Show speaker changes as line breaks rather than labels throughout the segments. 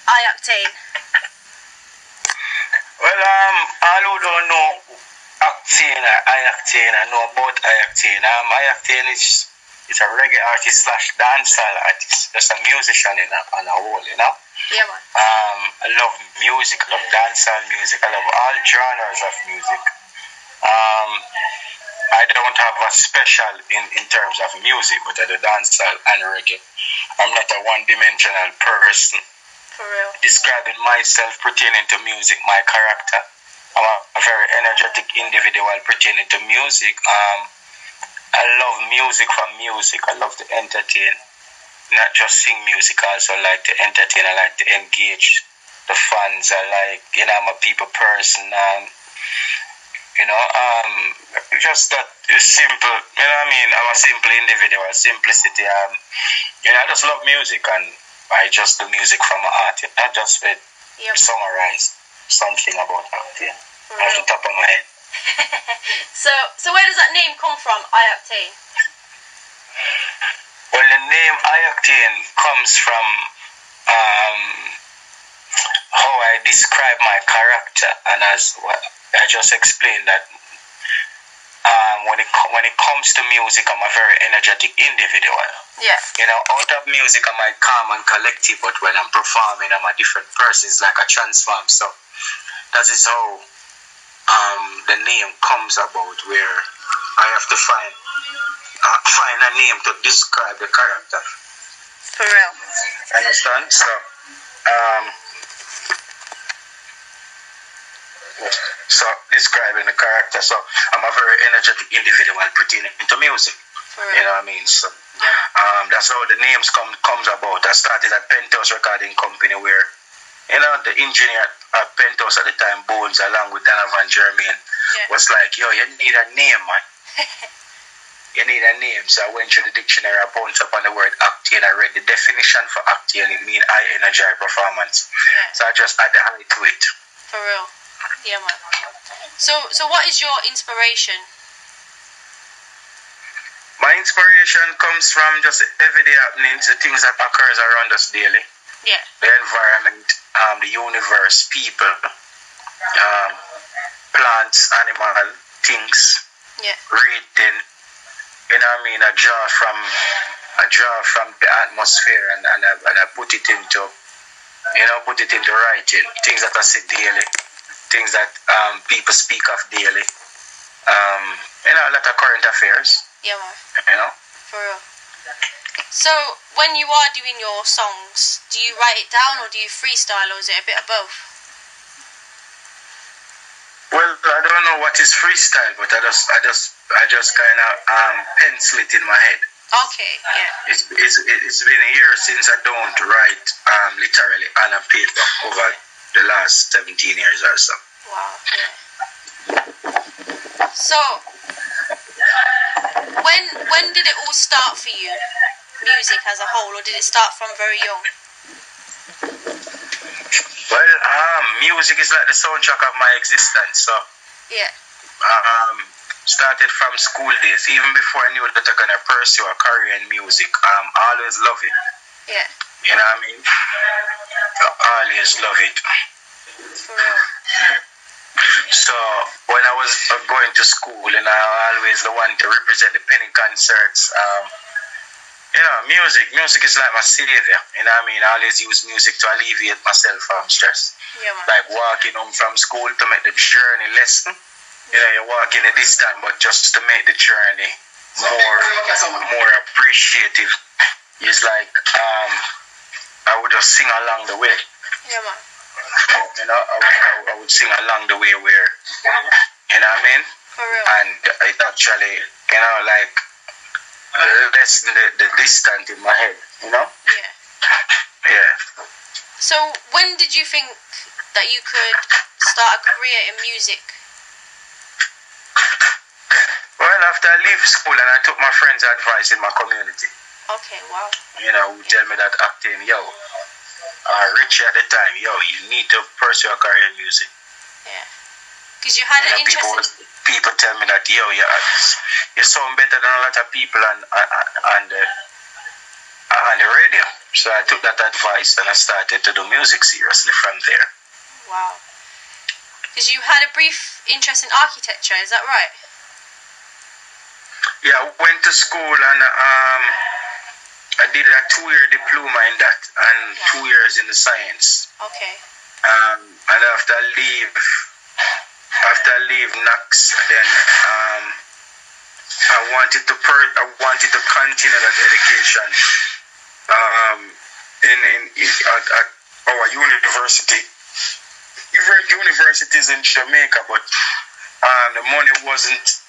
I-Octane?
Well, all who don't know Octane or I-Octane, I know about I-Octane. I-Octane is a reggae artist / dancehall artist, just a musician on a whole, you know.
Yeah, man.
I love music, I love dancehall music, I love all genres of music. I don't have a special in terms of music, but I do dancehall and reggae. I'm not a one-dimensional person.
For real.
Describing myself pertaining to music, my character. I'm a very energetic individual pertaining to music. I love music for music. I love to entertain. Not just sing music, I also like to entertain. I like to engage the fans. I'm a people person. Just that simple, I'm a simple individual, simplicity. I just love music and I just do music from my heart. I just summarize something about Octane off the top of my head.
So where does that name come from, I-Octane?
Well, the name I-Octane comes from how I describe my character, and as I just explained that when it comes to music, I'm a very energetic individual.
Yeah.
Out of music, I'm like calm and collective, but when I'm performing, I'm a different person. It's like a transform. So that is how the name comes about, where I have to find a name to describe the character.
For real.
Understand? So describing the character. So I'm a very energetic individual pertaining to music. You know what I mean? So that's how the names comes about. I started at Penthouse Recording Company, where the engineer at Penthouse at the time, Bones, along with Donovan Jermaine, was like, yo, you need a name, man. You need a name. So I went through the dictionary, I bounced up on the word Octane. I read the definition for Octane. It means high energy performance. Yeah. So I just add the high to it.
For real. Yeah, man. So what is your inspiration?
My inspiration comes from just everyday happenings, the things that occurs around us daily.
Yeah.
The environment, the universe, people, plants, animal, things.
Yeah.
Reading. I draw from the atmosphere and I put it into writing. Things that I see daily, things that people speak of daily. A lot of current affairs.
Yeah, man. For real. So when you are doing your songs, do you write it down or do you freestyle, or is it a bit of both?
Well, I don't know what is freestyle, but I just kind of pencil it in my head.
Okay, yeah.
It's been a year since I don't write literally on a paper over the last 17 years or so.
Wow, yeah. So, when did it all start for you, music as a whole, or did it start from very young?
Well, music is like the soundtrack of my existence. So,
yeah.
Started from school days, even before I knew that I'm gonna pursue a career in music. I always love it.
Yeah.
You know what I mean? I always love it.
For real.
So when I was going to school, and I always the one to represent the penny concerts. Music is like my savior. You know what I mean? I always use music to alleviate myself from stress.
Yeah, man.
Like walking home from school to make the journey lessen. You're walking a distance, but just to make the journey more appreciative. It's like I would just sing along the way.
Yeah, man.
I would sing along the way where, you know what I mean?
For real.
And it actually, lessen the distance in my head,
Yeah.
Yeah.
So when did you think that you could start a career in music?
Well, after I left school and I took my friends' advice in my community.
Okay, wow.
Who tell me that Octane, Richie at the time, you need to pursue a career in music.
Yeah. Because you had an interest
people tell me that, you sound better than a lot of people on the radio. So I took that advice and I started to do music seriously from there.
Wow. Because you had a brief interest in architecture, is that right?
Yeah, I went to school and I did a 2-year diploma in that and 2 years in the science.
Okay.
And after I leave Knox, then I wanted to continue that education at our university. Universities in Jamaica, but the money wasn't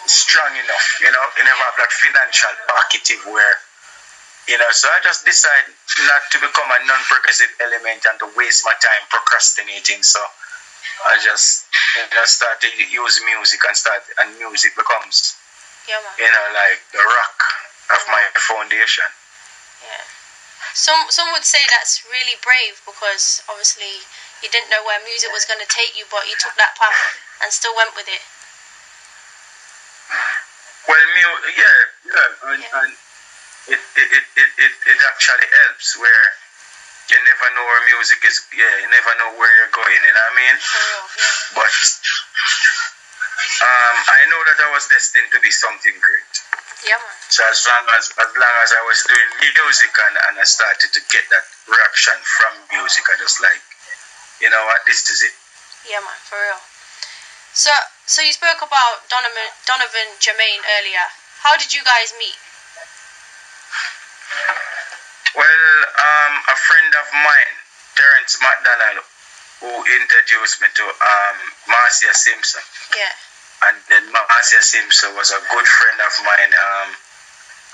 strong enough. You never have that financial backing where, so I just decided not to become a non-progressive element and to waste my time procrastinating. So I just started to use music and music becomes, like the rock of my foundation.
Yeah. Some would say that's really brave because obviously you didn't know where music was going to take you, but you took that path and still went with it.
Well, and it actually helps where you never know where music is. Yeah, you never know where you're going. You know what I mean? But I know that I was destined to be something great.
Yeah, man.
So as long as I was doing music and I started to get that reaction from music, I just like, you know what, this is it.
Yeah, man, for real. So you spoke about Donovan Jermaine earlier. How did you guys meet?
Well, a friend of mine, Terrence McDonald, who introduced me to Marcia Simpson.
Yeah. And
then Marcia Simpson was a good friend of mine.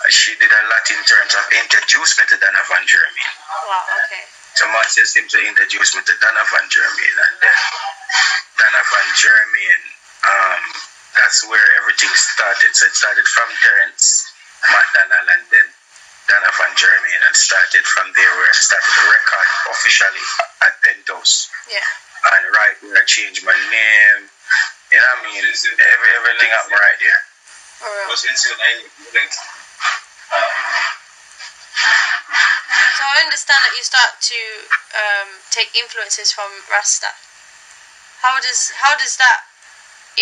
She did a lot in terms of introduce me to Donovan Jermaine.
Wow, okay.
So Marcia Simpson introduced me to Donovan Jermaine, and then Donovan Jermaine, that's where everything started. So it started from Terrence McDonald and then Donovan Jermaine, and started from there where I started to record officially at Penthouse.
Yeah.
And right where I changed my name. You know what I mean? Everything up right there.
So I understand that you start to take influences from Rasta. How does that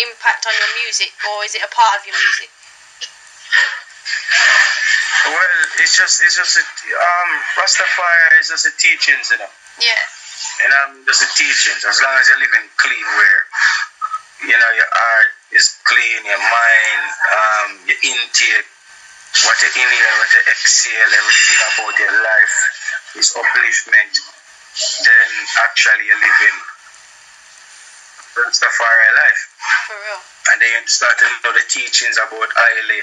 impact on your music, or is it a part of your music?
Well, it's just Rastafari is just the teachings,
Yeah.
Just the teachings. As long as you're living clean, where your heart is clean, your mind, your intake, what you inhale, what you exhale, everything about your life is upliftment, then actually you're living Rastafari life.
For real.
And then you start to know the teachings about Haile.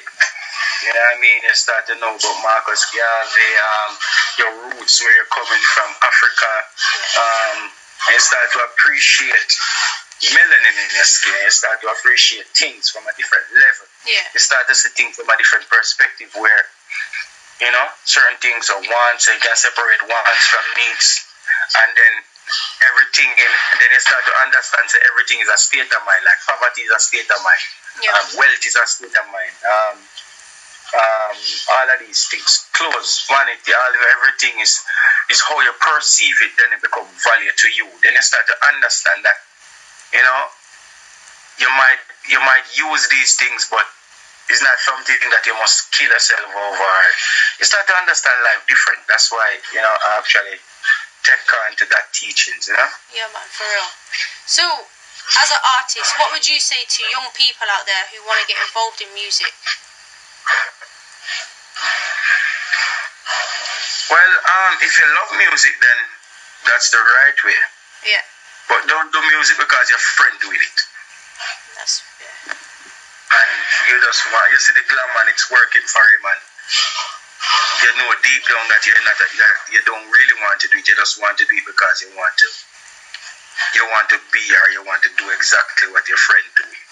You know what I mean? You start to know about Marcus Garvey, your roots, where you're coming from, Africa. And you start to appreciate melanin in your skin. You start to appreciate things from a different level.
Yeah.
You start to see things from a different perspective where, certain things are wants, so you can separate wants from needs. And then and then you start to understand that everything is a state of mind. Like poverty is a state of mind.
Yeah.
Wealth is a state of mind. All of these things, clothes, vanity, everything is how you perceive it. Then it becomes value to you. Then you start to understand that, you might use these things, but it's not something that you must kill yourself over. You start to understand life different. That's why I actually take on to that teachings.
Yeah, man, for real. So, as an artist, what would you say to young people out there who want to get involved in music?
Well, if you love music, then that's the right way.
Yeah.
But don't do music because your friend do it.
That's
And you see the glamour and it's working for him, and you know deep down that you don't really want to do it. You just want to do it because you want to be, or you want to do exactly what your friend doing.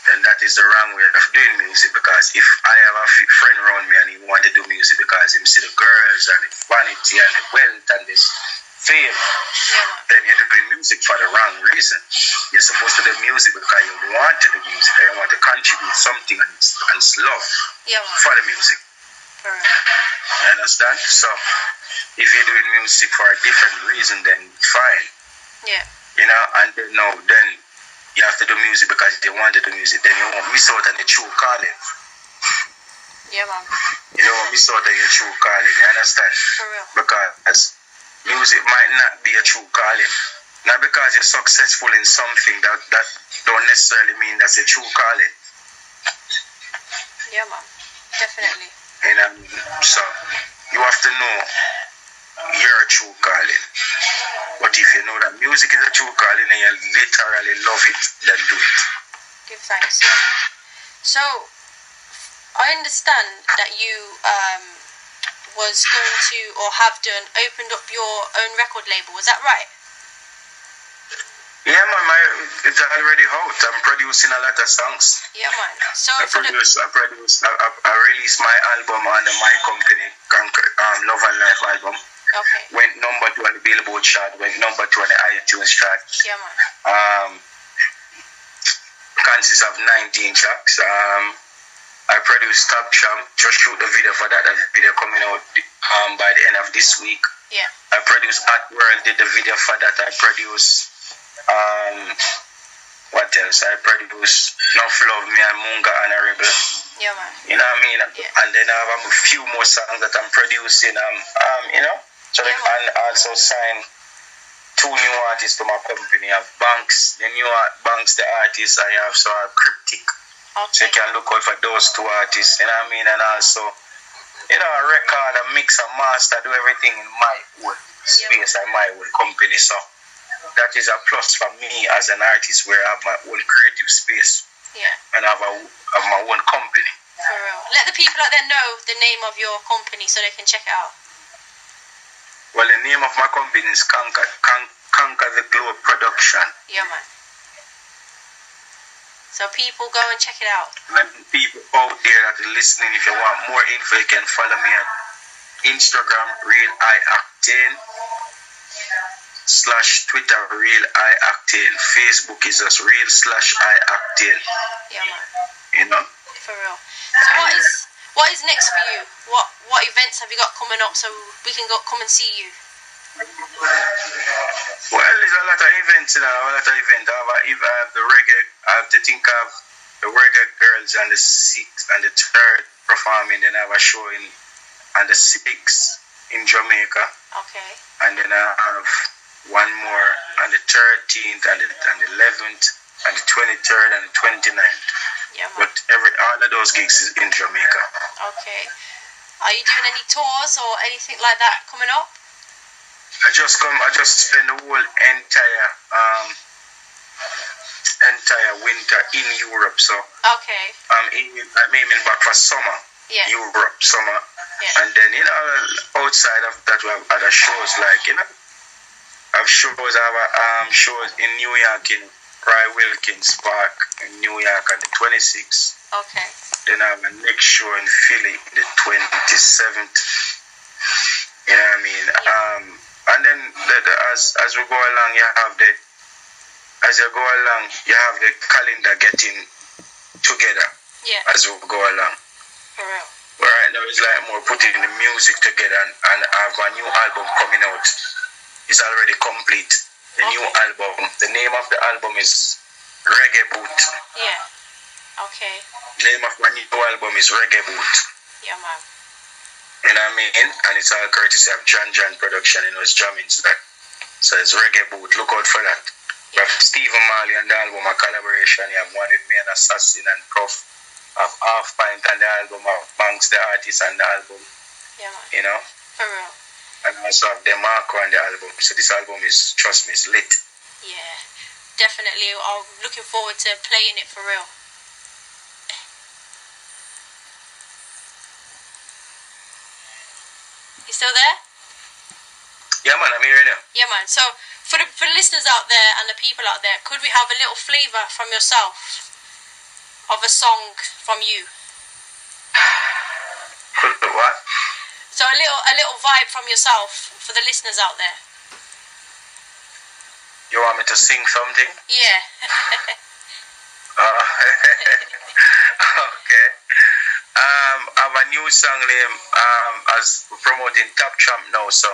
And that is the wrong way of doing music, because if I have a friend around me and he want to do music because he see the girls and the vanity and the wealth and this fame, then you're doing music for the wrong reason. You're supposed to do music because you want to do music and you want to contribute something and love for the music. You understand? So if you're doing music for a different reason, then fine.
Yeah.
You know, and then you have to do music because you want to do music. Then you won't miss out on the true calling.
Yeah, man.
You don't miss out on your true calling. You understand?
For real.
Because music might not be a true calling. Not because you're successful in something that don't necessarily mean that's a true calling.
Yeah, man. Definitely.
You know, so you have to know your true calling. But if you know that music is a true calling and you literally love it, then do it.
Give thanks. Yeah. So I understand that you was going to, or have done, opened up your own record label. Was that right?
Yeah, man, it's already out. I'm producing a lot of songs.
Yeah, man. So
I released my album under my company, Love and Life album.
Okay.
Went number 2 on the Billboard chart, went number 2 on the iTunes chart.
Yeah, man.
Consists of 19 tracks. I produced Top Champ, just shoot the video for that. That video coming out by the end of this week.
Yeah.
I produced At World, did the video for that. I produced what else? I produced Enough Love, Me and Munga Honorable.
Yeah, man.
You know what I mean?
Yeah.
And then I have a few more songs that I'm producing. You know, so
yeah,
and also sign 2 new artists to my company. I have Banks, the new Banks, the artist I have. So I have Cryptic.
Okay.
So you can look out for those 2 artists. You know what I mean? And also, you know, I record, I mix, I master, do everything in my own space and my own company. So that is a plus for me as an artist, where I have my own creative space.
Yeah.
And I have my own company.
For real. Let the people out there know the name of your company so they can check it out.
Well, the name of my company is Conquer the Globe Production.
Yeah, man. So people go and check it out.
And people out there that are listening, if you want more info, you can follow me on Instagram, Real I-Octane, /Twitter, Real I-Octane. Facebook is just Real/I-Octane.
Yeah, man.
You know?
For real. So what is next for you? What events have you got coming up so we can come and see you?
Well, there's a lot of events, you know, I have the reggae, I have to think of the reggae girls on the 6th and the 3rd performing, then I have a show on the 6th in Jamaica. Okay. And then I have one more on the 13th and the 11th and the 23rd and the 29th.
Yeah, man.
But all of those gigs is in Jamaica.
Okay. Are you doing any tours or anything like that coming up?
I just spent the whole entire winter in Europe, so
okay.
I'm aiming back for summer.
Yeah.
Europe summer.
Yeah.
And then, you know, outside of that we have other shows, like, you know, I have shows in New York, in Roy Wilkins Park in New York on the 26th.
Okay.
Then I have a next show in Philly the 27th. You know what I mean?
Yeah.
And then as we go along, you have the calendar getting together.
Yeah.
As we go along.
For real.
Right now it's like more putting the music together, and I have a new album coming out. It's already complete. The new album. The name of the album is Reggae Boot.
Yeah. Okay.
The name of my new album is Reggae Boot.
Yeah, man.
You know what I mean? And it's all courtesy of John Production, you know, it's jamming to that. So it's Reggae Boot, look out for that. We have Stephen Marley on the album, a collaboration. You have one with me and Assassin and Prof. Of Half Pint on the album, of Banks the artist on the album.
Yeah, man.
You know?
For real.
And also have DeMarco on the album. So this album is, trust me, it's lit.
Yeah, definitely. I'm looking forward to playing it for real. You still there?
Yeah, man, I'm hearing you.
Yeah, man. So, for the listeners out there and the people out there, could we have a little flavour from yourself of a song from you?
Could what?
So a little vibe from yourself for the listeners out there.
You want me to sing something?
Yeah.
Okay. I have a new song name as promoting Top Champ now, so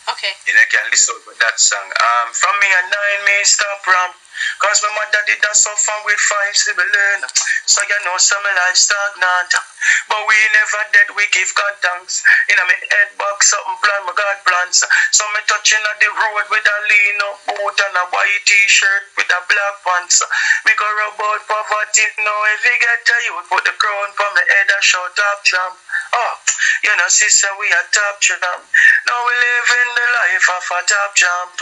Okay.
You know, can listen to that song. From me and 9 me stop ramp. Cause my mother did not suffer with 5 siblings. So you know some life stagnant. But we never dead, we give God thanks. In my head box, something plan, my God plans. So me touching on the road with a lean up boot and a white t-shirt with a black pants. Me go rub out poverty now. If you get to you, put the crown for my head and shout top champ. Oh, you know, sister, we are top champ. Now we live in the life of a top champ.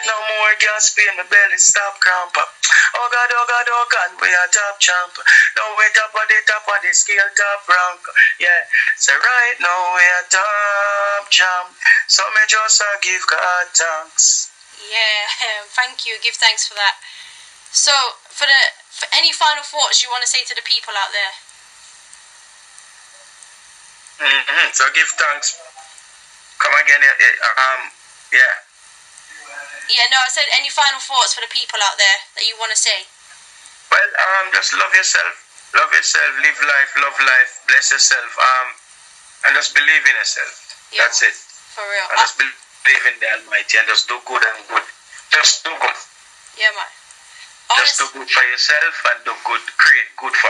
No more gas pain, my belly stop cramp. Oh God, oh God, oh God, we are top champ. Now we top of the scale, top rank. Yeah, so right now we are top champ. So me just give God thanks.
Yeah, thank you. Give thanks for that. So, for any final thoughts you want to say to the people out there?
So give thanks. Come again. Yeah.
Yeah, no, I said any final thoughts for the people out there that you want to say?
Well, just love yourself. Love yourself. Live life. Love life. Bless yourself. And just believe in yourself. Yeah. That's it.
For real.
And just believe in the Almighty and just do good and good. Just do good.
Yeah, man.
Just do good for yourself and do good. Create good for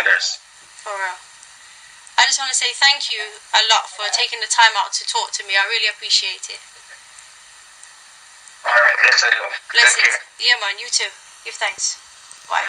others.
For real. I just want to say thank you a lot for taking the time out to talk to me. I really appreciate it.
Alright, bless you.
Blessings. Yeah, man, you too. Give thanks. Bye.